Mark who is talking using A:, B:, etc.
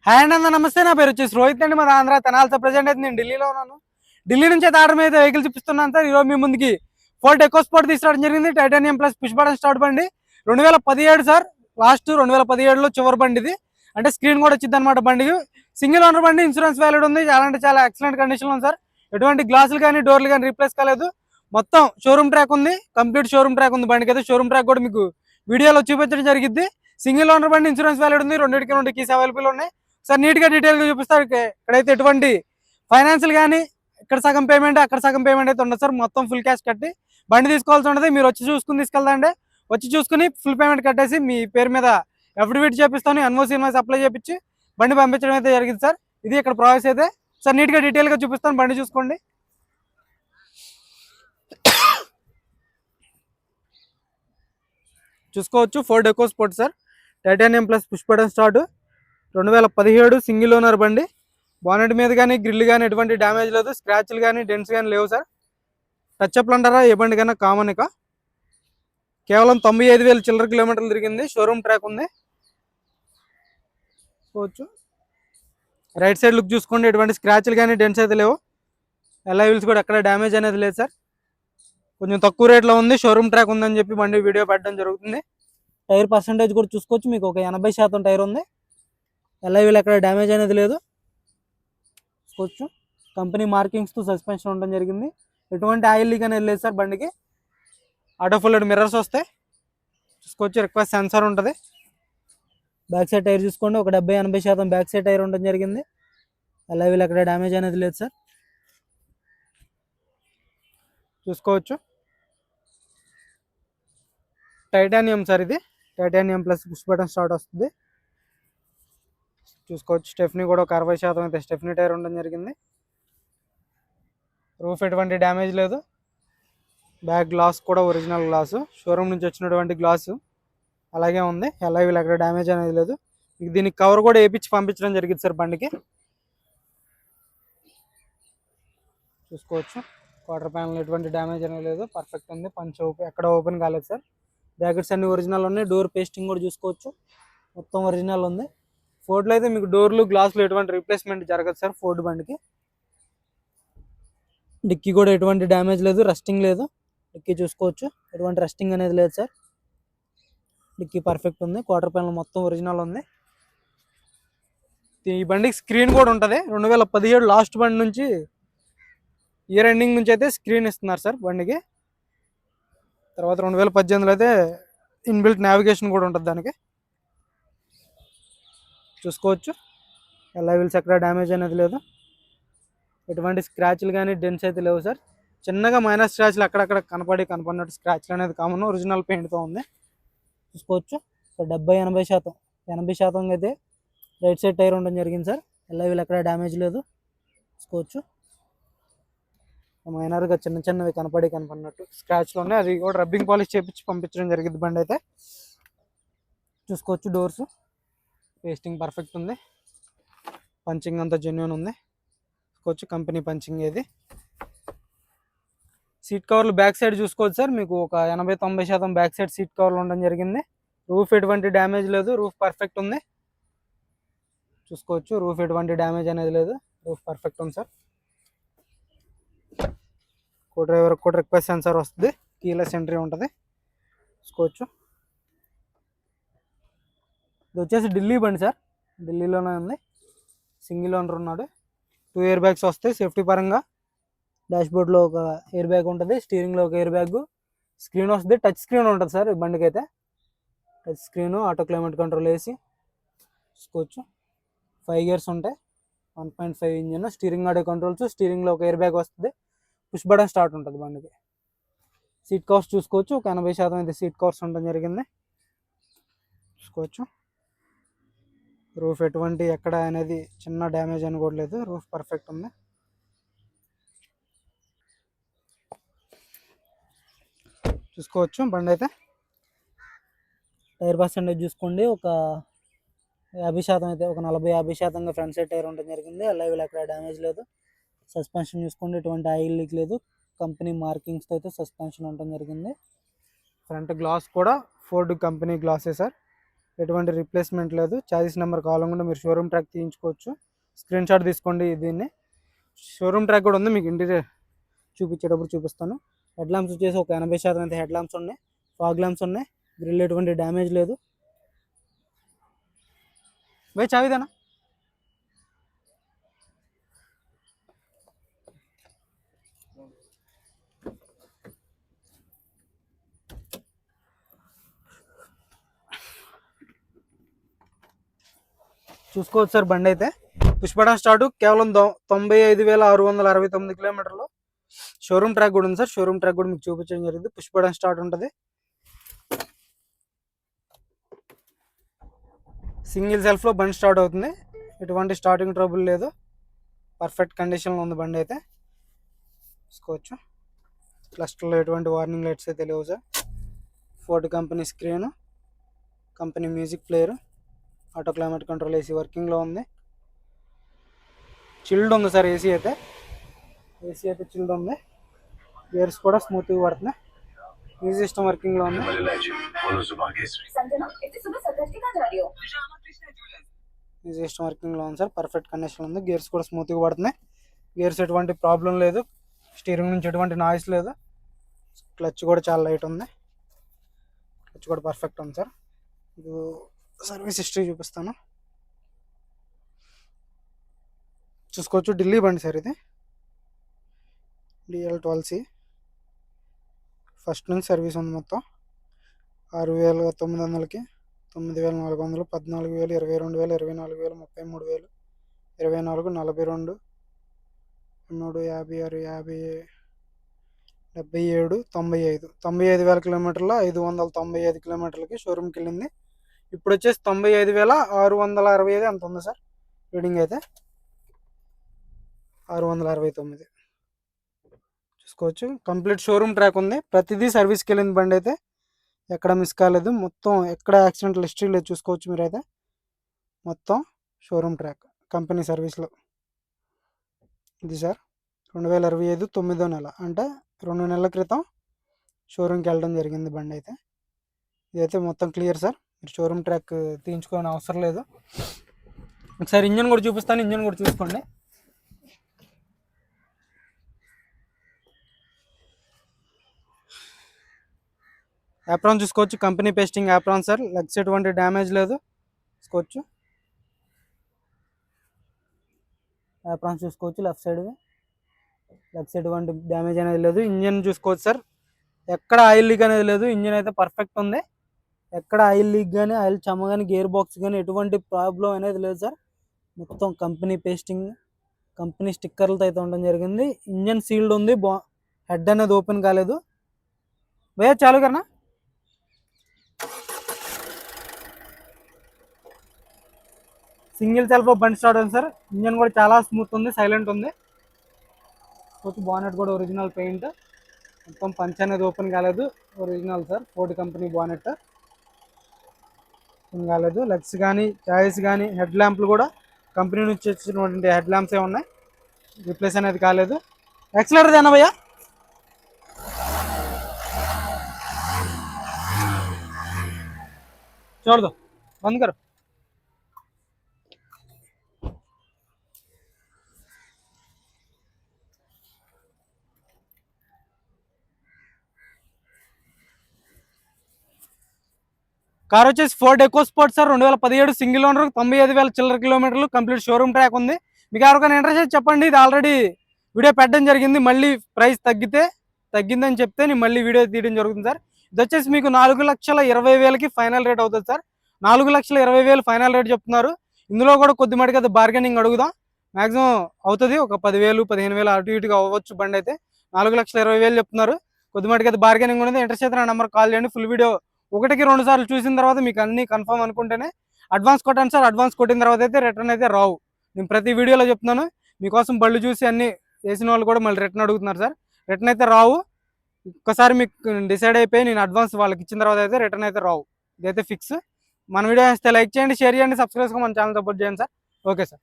A: Hi అండి అన్న, నమస్తే. నా పేరు వచ్చేసి రోహిత్ అండి. మన ఆంధ్ర తెనాలితో ప్రజెంట్ అయితే నేను ఢిల్లీలో ఉన్నాను. ఢిల్లీ నుంచి అయితే ఆర్డర్ మీద వెహికల్ చూపిస్తున్నాను సార్. ఈరోజు మీ ముందుకి ఫోర్డ్ ఎకో స్పోర్ట్ తీసుకురావడం జరిగింది. Titanium plus push button start బండి 2017 సార్. లాస్ట్ 2017లో చివరి బండి ఇది. అంటే స్క్రీన్ కూడా వచ్చింది అనమాట బండికి. సింగిల్ ఓనర్ బండి, ఇన్సూరెన్స్ వ్యాలిడ్ ఉంది. చాలా అంటే చాలా ఎక్సలెంట్ కండిషన్ ఉంది సార్. ఎటువంటి గ్లాసులు కానీ డోర్లు కానీ రీప్లేస్ కాలేదు. మొత్తం షోరూమ్ ట్రాక్ ఉంది, కంప్లీట్ షోరూమ్ ట్రాక్ ఉంది బండికి అయితే. షోరూమ్ ట్రాక్ కూడా మీకు వీడియోలో చూపించడం జరిగింది. సింగిల్ ఓనర్ బండి, ఇన్సూరెన్స్ వ్యాలిడ్ ఉంది. రెండింటికి 2 కీస్ అవైలబుల్ ఉన్నాయి. సార్ నీట్గా డీటెయిల్గా చూపిస్తారు. ఇక్కడైతే ఎటువంటి ఫైనాన్షియల్ కానీ ఇక్కడ సగం పేమెంట్ అక్కడ సగం పేమెంట్ అయితే ఉండదు సార్. మొత్తం ఫుల్ క్యాష్ కట్టి బండి తీసుకోవాల్సి ఉంటుంది. మీరు వచ్చి చూసుకుని తీసుకెళ్తాండి. వచ్చి చూసుకుని ఫుల్ పేమెంట్ కట్టేసి మీ పేరు మీద అఫిడవిట్ చేపిస్తాను. ఎన్ఓసి అప్లై చేపించి బండి పంపించడం అయితే జరిగింది సార్. ఇది ఇక్కడ ప్రాసెస్ అయితే. సార్ నీట్గా డీటెయిల్గా చూపిస్తాను, బండి చూసుకోండి. చూసుకోవచ్చు, Ford EcoSport sir. Titanium plus push button start, 2017 single owner బండి. బానెట్ మీద కానీ గ్రిల్ కానీ ఎటువంటి డ్యామేజ్ లేదు. స్క్రాచ్లు కానీ డెంట్స్ కానీ లేవు సార్. టచ్అప్లు అంటారా ఏ బండి కన్నా కామన్. ఇక కేవలం 95,000 చిల్లర కిలోమీటర్లు తిరిగింది. షోరూమ్ ట్రాక్ ఉంది. చూసుకోవచ్చు. రైట్ సైడ్ లుక్ చూసుకోండి, ఎటువంటి స్క్రాచ్లు కానీ డెంట్స్ అయితే లేవు. ఎలా వీల్స్ కూడా ఎక్కడ డ్యామేజ్ అనేది లేదు సార్. కొంచెం తక్కువ రేట్లో ఉంది. షోరూమ్ ట్రాక్ ఉందని చెప్పి బండి వీడియో పెట్టడం జరుగుతుంది. టైర్ పర్సంటేజ్ కూడా చూసుకోవచ్చు, మీకు ఒక 80% టైర్ ఉంది. ఎలా వీళ్ళు ఎక్కడ డ్యామేజ్ అనేది లేదు. చూసుకోవచ్చు. కంపెనీ మార్కింగ్స్తో సస్పెన్షన్ ఉండడం జరిగింది. ఎటువంటి ఆయిల్ లీక్ అనేది లేదు సార్ బండికి. ఆటో ఫుల్డ్ మిర్రర్స్ వస్తాయి. చూసుకోవచ్చు. రిక్వెస్ట్ సెన్సార్ ఉంటుంది. బ్యాక్ సైడ్ టైర్ చూసుకోండి, ఒక 70-80% బ్యాక్ సైడ్ టైర్ ఉండడం జరిగింది. ఎలా వీళ్ళు ఎక్కడ డ్యామేజ్ అనేది లేదు సార్. చూసుకోవచ్చు. టైటానియం సార్ ఇది. Titanium plus push button start వస్తుంది. చూసుకోవచ్చు. స్టెఫ్నీ కూడా ఒక 60% అయితే స్టెఫ్నీ టైర్ ఉండడం జరిగింది. రూఫ్ ఎటువంటి డ్యామేజ్ లేదు. బ్యాక్ గ్లాస్ కూడా ఒరిజినల్ గ్లాసు, షోరూమ్ నుంచి వచ్చినటువంటి గ్లాసు అలాగే ఉంది. ఎలా వీళ్ళు ఎక్కడ డ్యామేజ్ అనేది లేదు. దీనికి కవర్ కూడా వేయించి పంపించడం జరిగింది సార్ బండికి. చూసుకోవచ్చు. క్వార్టర్ ప్యానల్ ఎటువంటి డ్యామేజ్ అనేది లేదు, పర్ఫెక్ట్ ఉంది. పంచ్ ఎక్కడ ఓపెన్ కాలేదు సార్. జాకెట్స్ అన్ని ఒరిజినల్ ఉన్నాయి. డోర్ పేస్టింగ్ కూడా చూసుకోవచ్చు, మొత్తం ఒరిజినల్ ఉంది. ఫోర్డ్లో అయితే మీకు డోర్లు గ్లాసులు ఎటువంటి రీప్లేస్మెంట్ జరగదు సార్ ఫోర్డ్ బండికి. డిక్కీ కూడా ఎటువంటి డ్యామేజ్ లేదు, రస్టింగ్ లేదు. డిక్కీ చూసుకోవచ్చు, ఎటువంటి రస్టింగ్ అనేది లేదు సార్. డిక్కీ పర్ఫెక్ట్ ఉంది. క్వార్టర్ ప్యానల్ మొత్తం ఒరిజినల్ ఉంది. ఈ బండికి స్క్రీన్ కూడా ఉంటుంది. 2017 లాస్ట్ బండి నుంచి ఇయర్ ఎండింగ్ నుంచి అయితే స్క్రీన్ ఇస్తున్నారు సార్ బండికి. తర్వాత 2018లో అయితే ఇన్బిల్ట్ నావిగేషన్ కూడా ఉంటుంది దానికి. చూసుకోవచ్చు. ఎలా వీల్స్ ఎక్కడ డ్యామేజ్ అనేది లేదు. ఎటువంటి స్క్రాచ్లు కానీ డెంట్స్ అయితే లేవు సార్. చిన్నగా మైనస్ స్క్రాచ్లు అక్కడక్కడ కనపడినట్టు స్క్రాచ్లు అనేది కామన్. ఒరిజినల్ పెయింట్తో ఉంది. చూసుకోవచ్చు. సో 70-80% అయితే రైట్ సైడ్ టైర్ ఉండడం జరిగింది సార్. ఎలా వీళ్ళు ఎక్కడ డ్యామేజ్ లేదు. చూసుకోవచ్చు. మైనర్గా చిన్నవి కనపడినట్టు స్క్రాచ్లు ఉన్నాయి. అది కూడా రబ్బింగ్ పాలిష్ చేపించి పంపించడం జరిగింది బండి అయితే. చూసుకోవచ్చు. డోర్స్ పేస్టింగ్ పర్ఫెక్ట్ ఉంది. పంచింగ్ అంతా జెన్యూన్ ఉంది. చూసుకోవచ్చు. కంపెనీ పంచింగ్ ఇది. సీట్ కవర్లు బ్యాక్ సైడ్ చూసుకోవచ్చు సార్. మీకు ఒక 80-90% బ్యాక్ సైడ్ సీట్ కవర్లు ఉండడం జరిగింది. రూఫ్ ఎటువంటి డ్యామేజ్ లేదు, రూఫ్ పర్ఫెక్ట్ ఉంది. చూసుకోవచ్చు. రూఫ్ ఎటువంటి డ్యామేజ్ అనేది లేదు, రూఫ్ పర్ఫెక్ట్ ఉంది సార్. కో డ్రైవర్ కూడా రిక్వెస్ట్ సెన్సార్ వస్తుంది. కీలెస్ ఎంట్రీ ఉంటుంది. చూసుకోవచ్చు. ఇది వచ్చేసి ఢిల్లీ బండి సార్. ఢిల్లీలోనే ఉంది. సింగిల్ ఓనర్ ఉన్నాడు. 2 ఎయిర్ బ్యాగ్స్ వస్తాయి సేఫ్టీ పరంగా. డాష్బోర్డ్లో ఒక ఎయిర్ బ్యాగ్ ఉంటుంది, స్టీరింగ్లో ఒక ఎయిర్ బ్యాగ్. స్క్రీన్ వస్తుంది, టచ్ స్క్రీన్ ఉంటుంది సార్ ఈ బండికి అయితే. Touch screen, auto climate control వేసి చూసుకోవచ్చు. 5 గేర్స్ ఉంటాయి, 1.5 ఇంజిన్. స్టీరింగ్ ఆడియో కంట్రోల్స్, స్టీరింగ్లో ఒక ఎయిర్ బ్యాగ్ వస్తుంది. పుష్ బటన్ స్టార్ట్ ఉంటుంది బండికి. సీట్ కవర్స్ చూసుకోవచ్చు. ఒక 80% అయితే సీట్ కవర్స్ ఉండడం జరిగింది. చూసుకోవచ్చు. రూఫ్ ఎటువంటి ఎక్కడ అనేది చిన్న డ్యామేజ్ అని కూడా లేదు, రూఫ్ పర్ఫెక్ట్ ఉంది. చూసుకోవచ్చు. బండి అయితే టైర్ పర్సెంటేజ్ చూసుకోండి, ఒక 50% అయితే ఒక 40-50% ఫ్రంట్ సైడ్ టైర్ ఉండడం జరిగింది. అలా వీళ్ళు ఎక్కడ డ్యామేజ్ లేదు. సస్పెన్షన్ చూసుకోండి, ఎటువంటి ఆయిల్ లీక్ లేదు. కంపెనీ మార్కింగ్స్తో అయితే సస్పెన్షన్ ఉండడం జరిగింది. ఫ్రంట్ గ్లాస్ కూడా ఫోర్డ్ కంపెనీ గ్లాసే సార్. ఎటువంటి రీప్లేస్మెంట్ లేదు. చాసిస్ నెంబర్ కావాలనుకుంటే మీరు షోరూమ్ ట్రాక్ తీయించుకోవచ్చు. స్క్రీన్ షాట్ తీసుకోండి. దీన్ని షోరూమ్ ట్రాక్ కూడా ఉంది, మీకు ఇంటీరియర్ చూపించేటప్పుడు చూపిస్తాను. హెడ్ ల్యాంప్స్ వచ్చేసి ఒక 80% అయితే హెడ్ ల్యాంప్స్ ఉన్నాయి. ఫాగ్ ల్యాంప్స్ ఉన్నాయి. గ్రిల్ ఎటువంటి డ్యామేజ్ లేదు. వే చావిదేనా చూసుకోవచ్చు సార్. బండి అయితే పుష్పడం స్టార్ట్ కేవలం 95,669 కిలోమీటర్లు. షోరూమ్ ట్రాక్ కూడా ఉంది సార్. షోరూమ్ ట్రాక్ కూడా మీకు చూపించడం జరిగింది. పుష్పడం స్టార్ట్ ఉంటుంది. సింగిల్ సెల్ఫ్లో బండి స్టార్ట్ అవుతుంది. ఎటువంటి స్టార్టింగ్ ట్రబుల్ లేదు. పర్ఫెక్ట్ కండిషన్లో ఉంది బండి అయితే. చూసుకోవచ్చు. క్లస్టర్లో ఎటువంటి వార్నింగ్ లైట్స్ అయితే లేవు sir. Ford company screen, company music player, auto climate control, AC వర్కింగ్లో ఉంది. చిల్డ్ ఉంది సార్. ఏసీ అయితే చిల్డ్ ఉంది. గేర్స్ కూడా స్మూత్గా పడుతున్నాయి. మ్యూజిక్ సిస్టమ్ వర్కింగ్లో ఉంది. మ్యూజిక్ సిస్టమ్ వర్కింగ్లో ఉంది సార్. పర్ఫెక్ట్ కండిషన్ ఉంది. గేర్స్ కూడా స్మూత్గా పడుతున్నాయి. గేర్స్ ఎటువంటి ప్రాబ్లం లేదు. స్టీరింగ్ నుంచి ఎటువంటి నాయిస్ లేదు. క్లచ్ కూడా చాలా లైట్ ఉంది. క్లచ్ కూడా పర్ఫెక్ట్ ఉంది సార్. ఇది సర్వీస్ హిస్టరీ చూపిస్తాను. చూసుకోవచ్చు. ఢిల్లీ బండి సార్ ఇది. DL12C ఫస్ట్ నుంచి సర్వీస్ ఉంది. మొత్తం 6,900కి 9,400, 14,000, 22,000, 24,000, 33,000, 24, 42, 3, 56, 50, 77, 95,000 కిలోమీటర్ల 595 కిలోమీటర్లకి షోరూమ్కి వెళ్ళింది. ఇప్పుడు వచ్చేసి 95,665 అంత ఉంది సార్. రీడింగ్ అయితే 669. చూసుకోవచ్చు. కంప్లీట్ షోరూమ్ ట్రాక్ ఉంది. ప్రతిదీ సర్వీస్కి వెళ్ళింది బండి అయితే. ఎక్కడ మిస్ కాలేదు. మొత్తం ఎక్కడ యాక్సిడెంటల్ హిస్టరీ లేదు. చూసుకోవచ్చు మీరైతే. మొత్తం షోరూమ్ ట్రాక్ కంపెనీ సర్వీస్లో. ఇది సార్ 2025 9వ నెల, అంటే 2 నెలల క్రితం షోరూమ్కి వెళ్ళడం జరిగింది బండి అయితే. ఇదైతే మొత్తం క్లియర్ సార్. మీరు షోరూమ్ ట్రాక్ తీయించుకోని అవసరం లేదు. ఒకసారి ఇంజన్ కూడా చూపిస్తాను. ఇంజన్ కూడా చూసుకోండి. యాప్రాన్ చూసుకోవచ్చు. Company pasting apron sir. Legs ఎటువంటి డ్యామేజ్ లేదు. చూసుకోవచ్చు. యాప్రాన్ చూసుకోవచ్చు. లెఫ్ట్ సైడ్ లెగ్స్ ఎటువంటి డ్యామేజ్ అనేది లేదు. ఇంజన్ చూసుకోవచ్చు సార్. ఎక్కడ ఆయిల్ లీక్ అనేది లేదు. ఇంజన్ అయితే పర్ఫెక్ట్ ఉంది. ఎక్కడ ఆయిల్ లీక్ కానీ, ఆయిల్ చెమ్మ కానీ, గేర్ బాక్స్ కానీ ఎటువంటి ప్రాబ్లం అనేది లేదు సార్. మొత్తం కంపెనీ పేస్టింగ్, కంపెనీ స్టిక్కర్లతో అయితే ఉండడం జరిగింది. ఇంజన్ సీల్డ్ ఉంది. హెడ్ అనేది ఓపెన్ కాలేదు. భయ్యా చాలు కన్నా. సింగిల్ సెల్ఫ్ బండి స్టార్ట్ ఉంది సార్. ఇంజన్ కూడా చాలా స్మూత్ ఉంది. సైలెంట్ ఉంది. బానెట్ కూడా ఒరిజినల్ పెయింట్. మొత్తం పంచ్ అనేది ఓపెన్ కాలేదు. Original sir. Ford company bonnet open కాలేదు. లెగ్స్ కానీ, చాయిస్ కానీ, హెడ్ ల్యాంప్లు కూడా కంపెనీ నుంచి వచ్చినటువంటి హెడ్ ల్యాంప్సే ఉన్నాయి. రిప్లేస్ అనేది కాలేదు. యాక్సిలరేటర్ దేనా భయ్యా? छोड़ दो, बंद करो. కార్ వచ్చేసి Ford EcoSport sir. 2017 single owner, 95,000 చిల్లర కిలోమీటర్లు. కంప్లీట్ షోరూమ్ ట్రాక్ ఉంది. మీకు ఎవరికైనా ఇంట్రెస్ట్ చెప్పండి. ఇది ఆల్రెడీ వీడియో పెట్టడం జరిగింది. మళ్ళీ ప్రైస్ తగ్గిందని చెప్తే నేను మళ్ళీ వీడియో తీయడం జరుగుతుంది సార్. ఇది వచ్చేసి మీకు 4,20,000కి ఫైనల్ రేట్ అవుతుంది సార్. 4,20,000 ఫైనల్ రేట్ చెప్తున్నారు. ఇందులో కూడా కొద్ది మటుకు అది బార్గెనింగ్ అడుగుదాం. మాక్సిమం అవుతుంది. ఒక 10,000, 15,000 అటు ఇటుగా అవ్వచ్చు బండి అయితే. 4,20,000 చెప్తున్నారు. కొద్ది మటుకు అది బార్గెనింగ్ ఉన్నది. ఇంట్రెస్ట్ అయితే నా నెంబర్ కాల్ చేయండి. ఫుల్ వీడియో 1-2 సార్లు చూసిన తర్వాత మీకు అన్ని కన్ఫర్మ్ అనుకుంటేనే అడ్వాన్స్ కొట్టండి సార్. అడ్వాన్స్ కొట్టిన తర్వాత అయితే రిటర్న్ అయితే రావు. నేను ప్రతి వీడియోలో చెప్తున్నాను. మీకోసం బళ్ళు చూసి అన్ని వేసిన వాళ్ళు కూడా మళ్ళీ రిటర్న్ అడుగుతున్నారు సార్. రిటర్న్ అయితే రావు. ఒక్కసారి మీకు డిసైడ్ అయిపోయి నేను అడ్వాన్స్ వాళ్ళకి ఇచ్చిన తర్వాత అయితే రిటర్న్ అయితే రావు. ఇదైతే ఫిక్స్. మన వీడియో వేస్తే లైక్ చేయండి, షేర్ చేయండి, సబ్స్క్రైబ్ చేసుకోండి, మన ఛానల్ సపోర్ట్ చేయండి సార్. Okay sir.